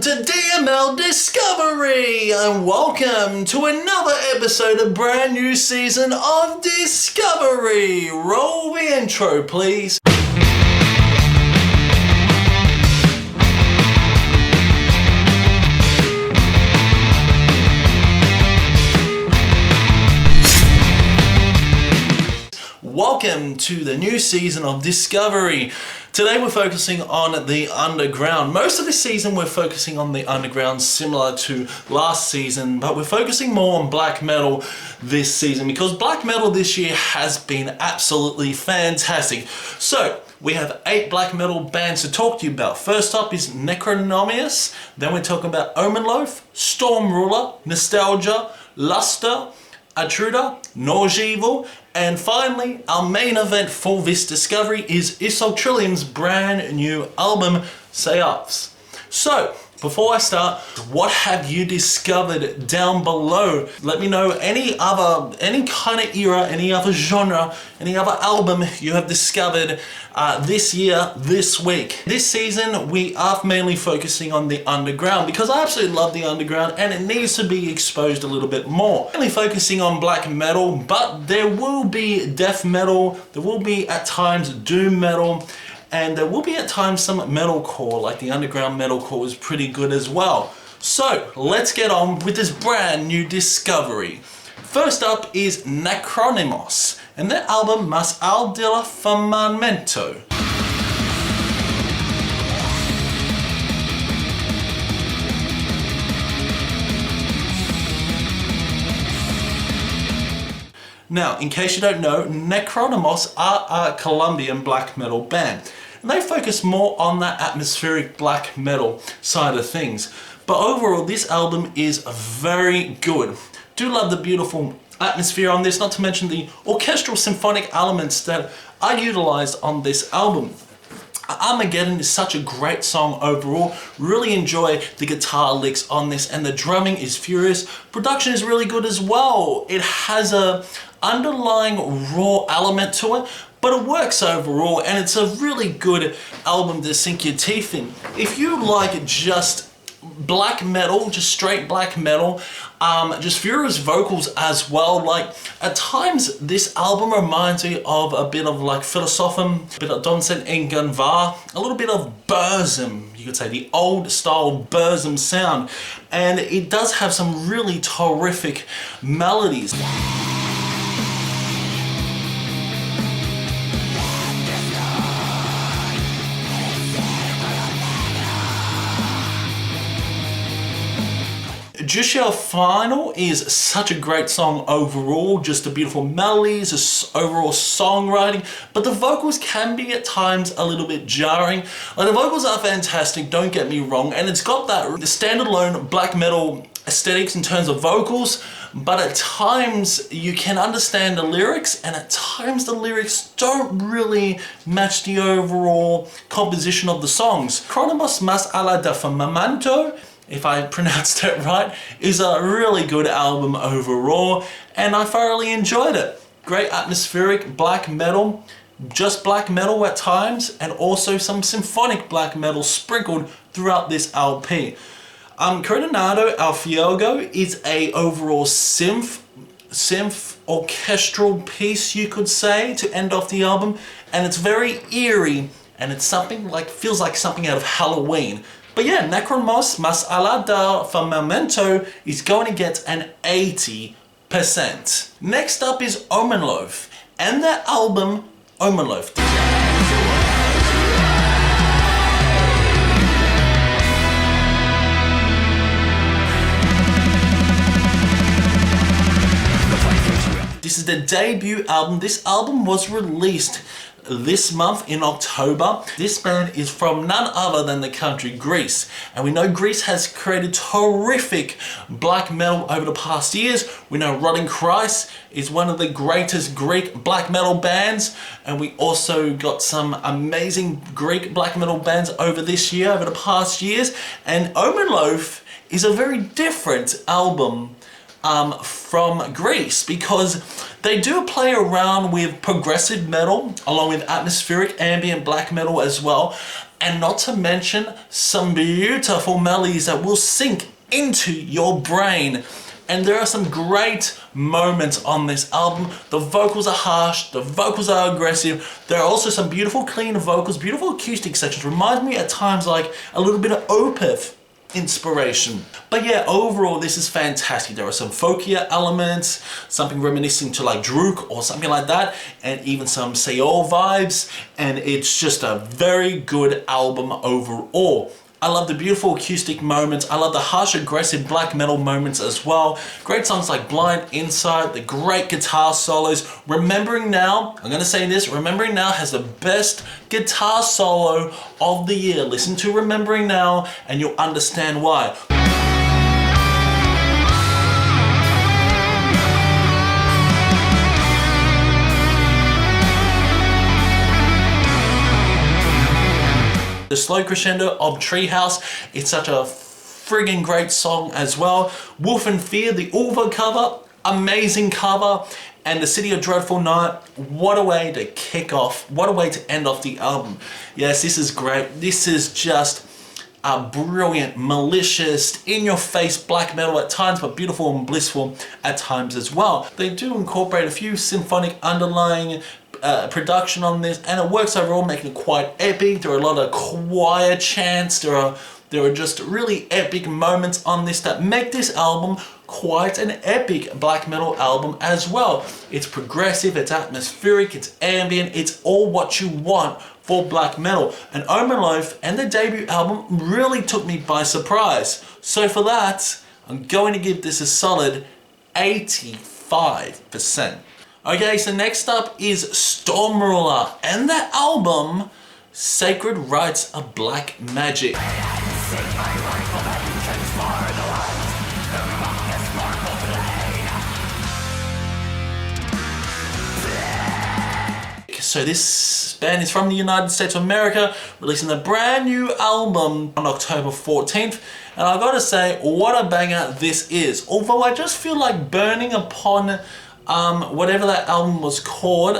to DML Discovery, and welcome to another episode of brand new season of Discovery. Roll the intro, please. Welcome to the new season of Discovery. Today we're focusing on the underground. Most of this season we're focusing on the underground, similar to last season, but we're focusing more on black metal this season because black metal this year has been absolutely fantastic. So we have 8 black metal bands to talk to you about. First up is Necronomius, then we're talking about Omenloaf, Stormruler, Nostalgia, Luster, Atruda, Norgeval, and finally, our main event for this discovery is Isolde Trillium's brand new album, Seance. So, before I start, what have you discovered down below? Let me know any kind of era, any other genre, any other album you have discovered this year, this week. This season, we are mainly focusing on the underground because I absolutely love the underground and it needs to be exposed a little bit more. Mainly focusing on black metal, but there will be death metal, there will be at times doom metal, and there will be at times some metalcore, like the underground metalcore is pretty good as well. So let's get on with this brand new discovery. First up is Necronymos and their album Mas al del Firmamento. Now, in case you don't know, Necronymos are a Colombian black metal band. And they focus more on that atmospheric black metal side of things. But overall, this album is very good. Do love the beautiful atmosphere on this, not to mention the orchestral symphonic elements that are utilized on this album. Armageddon is such a great song overall. Really enjoy the guitar licks on this, and the drumming is furious. Production is really good as well. It has a underlying raw element to it, but it works overall, and it's a really good album to sink your teeth in. If you like just black metal, just straight black metal, just furious vocals as well, like at times this album reminds me of a bit of like Philosophem, a bit of Donsen Enganvar, a little bit of Burzum, you could say the old style Burzum sound, and it does have some really terrific melodies. Jussieu Final is such a great song overall, just the beautiful melodies, just overall songwriting, but the vocals can be at times a little bit jarring. Like, the vocals are fantastic, don't get me wrong, and it's got that standalone black metal aesthetics in terms of vocals, but at times you can understand the lyrics, and at times the lyrics don't really match the overall composition of the songs. Necronymos Mas al del Firmamento, if I pronounced it right, is a really good album overall, and I thoroughly enjoyed it. Great atmospheric black metal, just black metal at times, and also some symphonic black metal sprinkled throughout this LP. Coronado al Fuego is a overall synth orchestral piece, you could say, to end off the album, and it's very eerie, and it's something like, feels like something out of Halloween. But yeah, Necronymos Mas al del Firmamento is going to get an 80%. Next up is Omenloaf and their album Omenloaf. This is the debut album. This album was released this month in October. This band is from none other than the country Greece, and we know Greece has created terrific black metal over the past years. We know Rotting Christ is one of the greatest Greek black metal bands, and we also got some amazing Greek black metal bands over this year, over the past years, and Omenloaf is a very different album from Greece, because they do play around with progressive metal along with atmospheric ambient black metal as well, and not to mention some beautiful melodies that will sink into your brain. And there are some great moments on this album. The vocals are harsh, the vocals are aggressive. There are also some beautiful clean vocals, beautiful acoustic sections. Reminds me at times like a little bit of Opeth inspiration. But yeah, overall this is fantastic. There are some folkier elements, something reminiscent to like Druk or something like that, and even some Seol vibes, and it's just a very good album overall. I love the beautiful acoustic moments. I love the harsh, aggressive black metal moments as well. Great songs like Blind Insight, the great guitar solos. Remembering Now, I'm gonna say this, Remembering Now has the best guitar solo of the year. Listen to Remembering Now and you'll understand why. The slow crescendo of Treehouse, it's such a friggin' great song as well. Wolf and Fear, the Ulva cover, amazing cover. And The City of Dreadful Night, what a way to kick off, what a way to end off the album. Yes, this is great. This is just a brilliant, malicious, in-your-face black metal at times, but beautiful and blissful at times as well. They do incorporate a few symphonic underlying production on this, and it works overall, making it quite epic. There are a lot of choir chants. There are just really epic moments on this that make this album quite an epic black metal album as well. It's progressive, it's atmospheric, it's ambient, it's all what you want for black metal. And Omeloaf and their debut album really took me by surprise. So for that, I'm going to give this a solid 85%. Okay, so next up is Stormruler and their album Sacred Rites of Black Magic. So this band is from the United States of America, releasing a brand new album on October 14th. And I gotta say, what a banger this is. Although I just feel like Burning Upon whatever that album was called,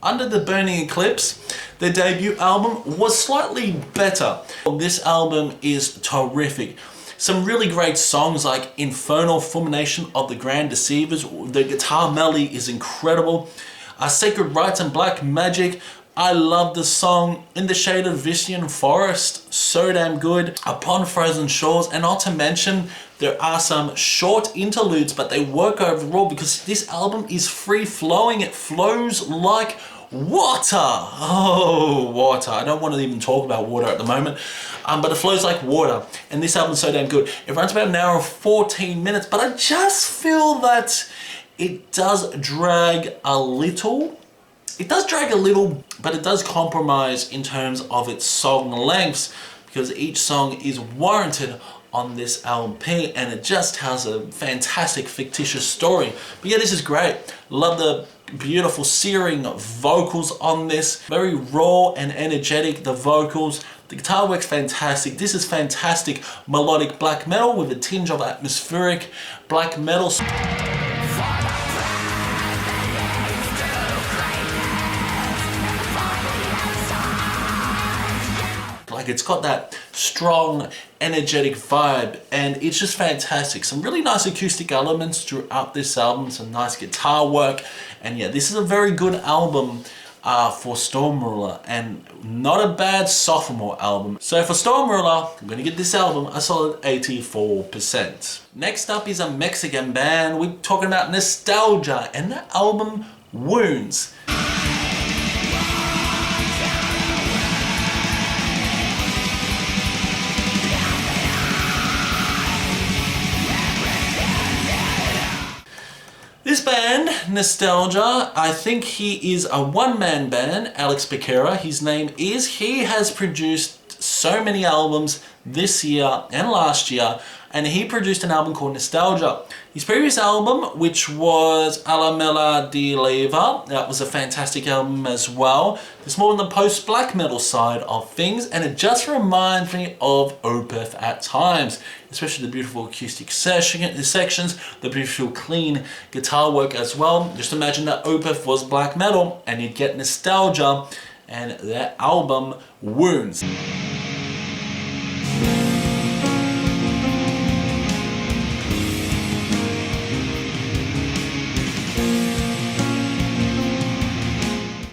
Under the Burning Eclipse, their debut album was slightly better. This album is terrific. Some really great songs like Infernal Fulmination of the Grand Deceivers. The guitar melody is incredible. Sacred Rites and Black Magic. I love the song In the Shade of Vician Forest, so damn good. Upon Frozen Shores, and not to mention there are some short interludes, but they work overall because this album is free flowing. It flows like water. Oh, water. I don't want to even talk about water at the moment, but it flows like water, and this album's so damn good. It runs about an hour and 14 minutes, but I just feel that it does drag a little. It does drag a little, but it does compromise in terms of its song lengths, because each song is warranted on this LP, and it just has a fantastic fictitious story. But yeah, this is great. Love the beautiful searing vocals on this. Very raw and energetic, the vocals. The guitar works fantastic. This is fantastic melodic black metal with a tinge of atmospheric black metal. Like, it's got that strong, energetic vibe, and it's just fantastic. Some really nice acoustic elements throughout this album, some nice guitar work, and yeah, this is a very good album for Stormruler, and not a bad sophomore album. So for Stormruler, I'm gonna give this album a solid 84%. Next up is a Mexican band. We're talking about Nostalgia and the album Wounds. This band, Nostalgia, I think he is a one-man band, Alex Becerra, his name is. He has produced so many albums this year and last year, and he produced an album called Nostalgia. His previous album, which was Alla Mela di Leva, that was a fantastic album as well. It's more on the post-black metal side of things, and it just reminds me of Opeth at times, especially the beautiful acoustic sections, the beautiful clean guitar work as well. Just imagine that Opeth was black metal, and you'd get Nostalgia and that album Wounds.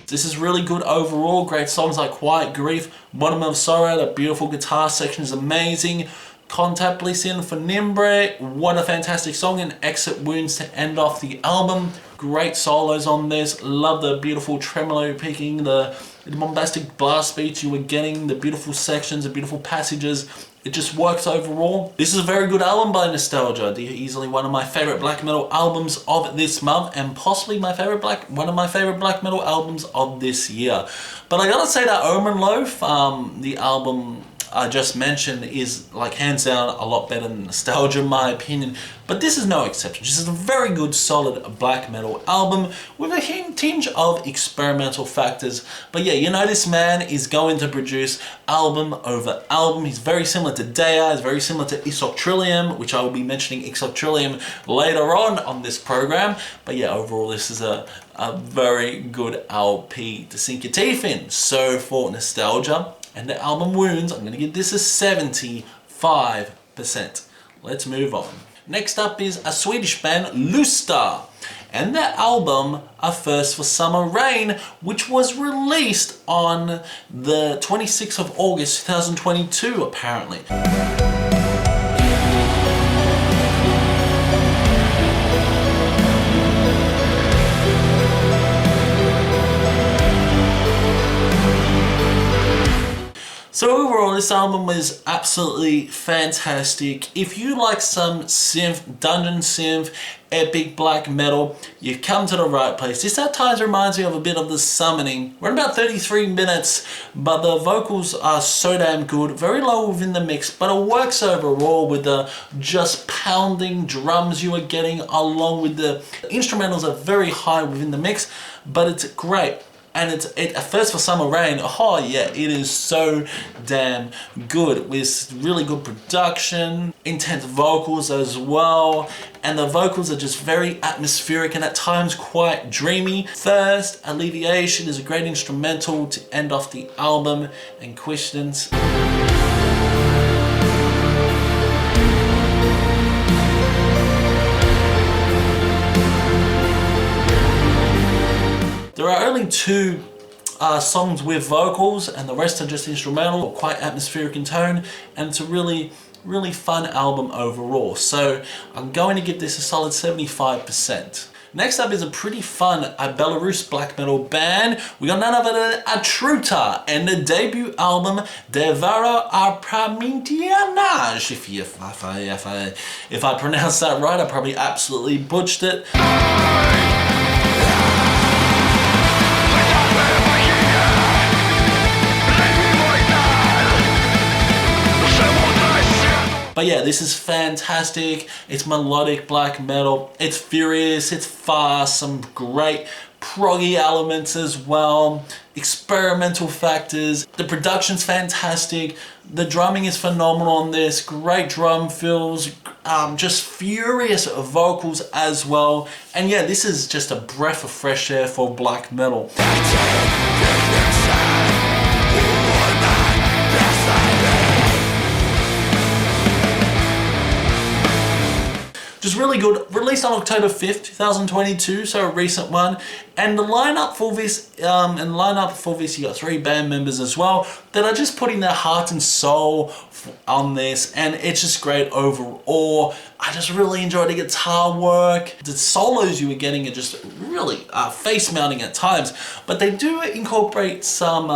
This is really good overall. Great songs like Quiet Grief, Bottom of Sorrow, that beautiful guitar section is amazing. Contemplation Sin for Nimbre, what a fantastic song, and Exit Wounds to end off the album. Great solos on this. Love the beautiful tremolo picking, the bombastic blast beats you were getting, the beautiful sections, the beautiful passages. It just works overall. This is a very good album by Nostalgia. Easily one of my favorite black metal albums of this month, and possibly one of my favorite black metal albums of this year. But I gotta say that Omen Loaf, the album I just mentioned, is like hands down a lot better than Nostalgia in my opinion, but this is no exception. This is a very good solid black metal album with a tinge of experimental factors. But yeah, you know, this man is going to produce album over album. He's very similar to Dea, he's very similar to Isoc Trillium, which I will be mentioning Isoc Trillium later on this program. But yeah, overall this is a very good LP to sink your teeth in. So for Nostalgia and the album Wounds, I'm going to give this a 75%. Let's move on. Next up is a Swedish band, Lusta, and their album A Thirst for Summer Rain, which was released on the 26th of August 2022 apparently. So overall, this album is absolutely fantastic. If you like some synth, dungeon synth, epic black metal, you come to the right place. This at times reminds me of a bit of The Summoning. We're at about 33 minutes, but the vocals are so damn good, very low within the mix, but it works overall with the just pounding drums you are getting, along with the instrumentals are very high within the mix, but it's great. And A Thirst for Summer Rain, oh yeah, it is so damn good, with really good production, intense vocals as well, and the vocals are just very atmospheric and at times quite dreamy. Thirst, Alleviation is a great instrumental to end off the album, and Questions. There are only two songs with vocals, and the rest are just instrumental, or quite atmospheric in tone, and it's a really, really fun album overall. So I'm going to give this a solid 75%. Next up is a pretty fun Belarus black metal band. We got none other than Atruta and the debut album Devara Arpamitianaj. If I pronounce that right, I probably absolutely butchered it. But yeah, this is fantastic. It's melodic black metal. It's furious, it's fast, some great proggy elements as well, experimental factors. The production's fantastic. The drumming is phenomenal on this. Great drum fills, just furious vocals as well. And yeah, this is just a breath of fresh air for black metal. Just really good. Released on October 5th, 2022, so a recent one. And the lineup for this, you got three band members as well that are just putting their heart and soul on this, and it's just great overall. I just really enjoyed the guitar work. The solos you were getting are just really face mounting at times, but they do incorporate some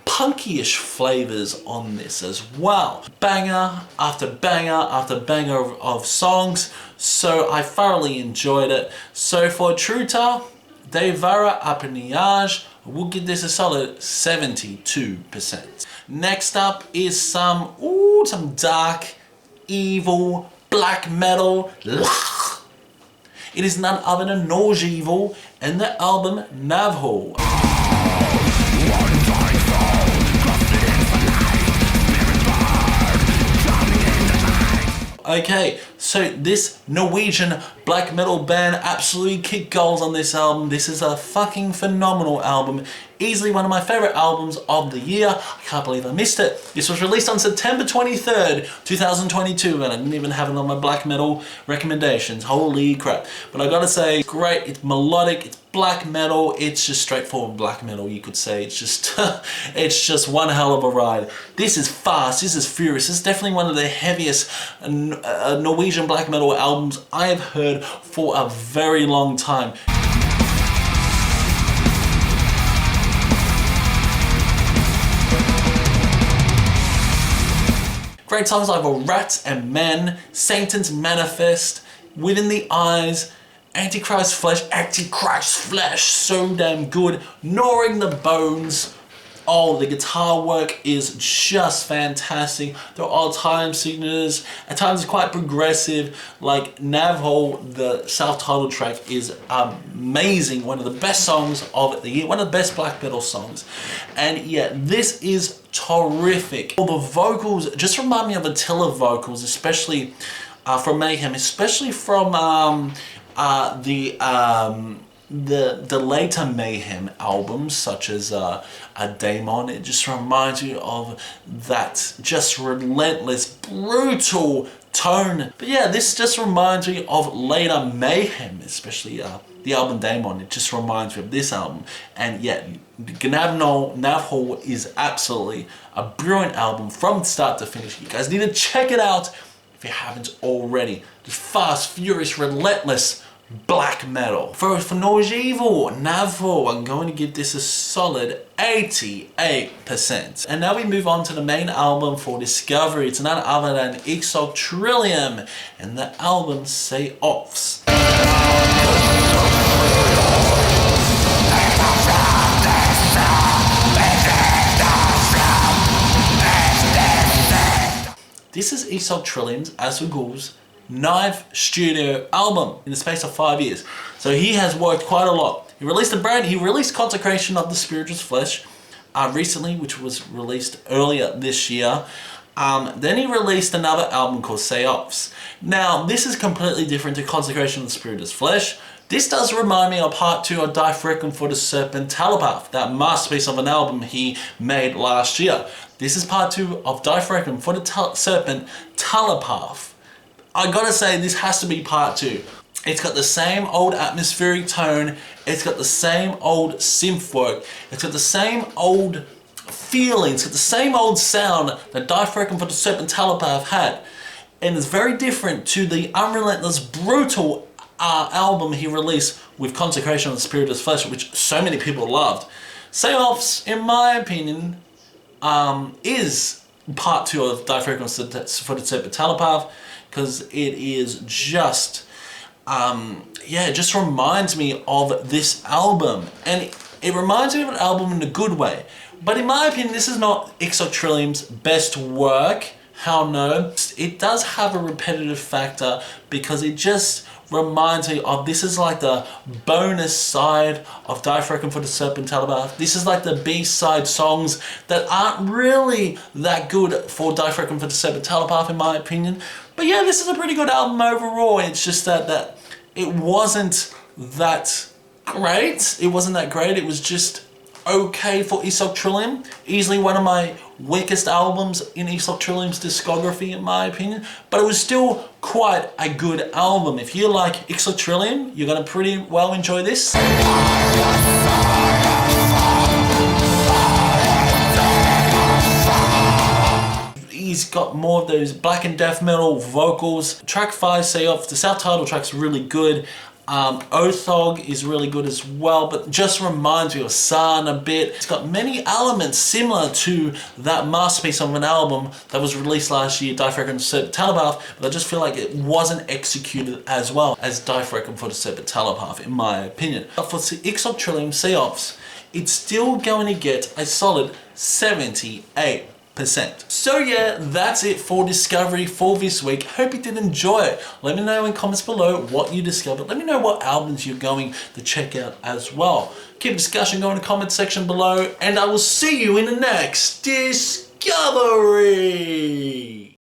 punky-ish flavors on this as well. Banger after banger after banger of songs, so I thoroughly enjoyed it. So for Atruta, Devara Arpamitianaj, we'll give this a solid 72%. Next up is some dark, evil, black metal. It is none other than Norge Evil and the album Navhall. Okay, so this Norwegian black metal band absolutely kicked goals on this album. This is a fucking phenomenal album. Easily one of my favorite albums of the year. I can't believe I missed it. This was released on September 23rd, 2022, and I didn't even have it on my black metal recommendations. Holy crap. But I gotta say, great, it's melodic, it's black metal, it's just straightforward black metal, you could say. It's just, it's just one hell of a ride. This is fast, this is furious, this is definitely one of the heaviest Norwegian black metal albums I have heard for a very long time. Great songs like Rats and Men, Satan's Manifest, Within the Eyes, Antichrist Flesh, so damn good. Gnawing the Bones. Oh, the guitar work is just fantastic. There are time signatures, at times quite progressive. Like Navhall, the self-titled track, is amazing. One of the best songs of the year, one of the best black metal songs. And yeah, this is terrific. All the vocals just remind me of Attila vocals, especially from Mayhem, especially from the later Mayhem albums, such as a Daemon. It just reminds you of that just relentless, brutal tone. But yeah, this just reminds me of later Mayhem, especially the album Daemon. It just reminds me of this album. And yeah, Navhall is absolutely a brilliant album from start to finish. You guys need to check it out if you haven't already. Just fast, furious, relentless black metal. For Norge Evil, Navhall, I'm going to give this a solid 88%. And now we move on to the main album for Discovery. It's none other than Exalt Trillium and the album Say Offs. This is Exalt Trillium's, as for ghouls, 9th studio album in the space of 5 years. So he has worked quite a lot. He released Consecration of the Spiritual Flesh recently, which was released earlier this year. Then he released another album called Say Offs. Now, this is completely different to Consecration of the Spiritual Flesh. This does remind me of part 2 of Die Requiem for the Serpent Telepath, that masterpiece of an album he made last year. This is part 2 of Die Requiem for the Serpent Telepath. I gotta say, this has to be part 2. It's got the same old atmospheric tone, it's got the same old synth work, it's got the same old feeling, it's got the same old sound that Die Requiem for the Serpent Telepath had. And it's very different to the unrelentless, brutal album he released with Consecration of the Spiritual Flesh, which so many people loved. Say Offs, in my opinion, is part 2 of Die Requiem for the Serpent Telepath, because it is just, yeah, it just reminds me of this album. And it reminds me of an album in a good way. But in my opinion, this is not Exalt Trillium's best work. How no? It does have a repetitive factor because it just reminds me of, this is like the bonus side of Die Requiem for the Serpent Telepath. This is like the B-side songs that aren't really that good for Die Requiem for the Serpent Telepath, in my opinion. But yeah, this is a pretty good album overall. It's just that it wasn't that great. It wasn't that great. It was just okay for Exalt Trillium. Easily one of my weakest albums in Exalt Trillium's discography, in my opinion. But it was still quite a good album. If you like Exalt Trillium, you're going to pretty well enjoy this. He's got more of those black and death metal vocals. Track 5, Say Off, the self-titled track's really good. Othog is really good as well, but just reminds me of Sarn a bit. It's got many elements similar to that masterpiece of an album that was released last year, Die Requiem for the Serpent Telepath, but I just feel like it wasn't executed as well as Die Requiem for the Serpent Telepath, in my opinion. But for Exalt Trillium Say Offs, it's still going to get a solid 78%. So yeah, that's it for Discovery for this week. Hope you did enjoy it. Let me know in comments below what you discovered. Let me know what albums you're going to check out as well. Keep discussion going in the comment section below, and I will see you in the next Discovery.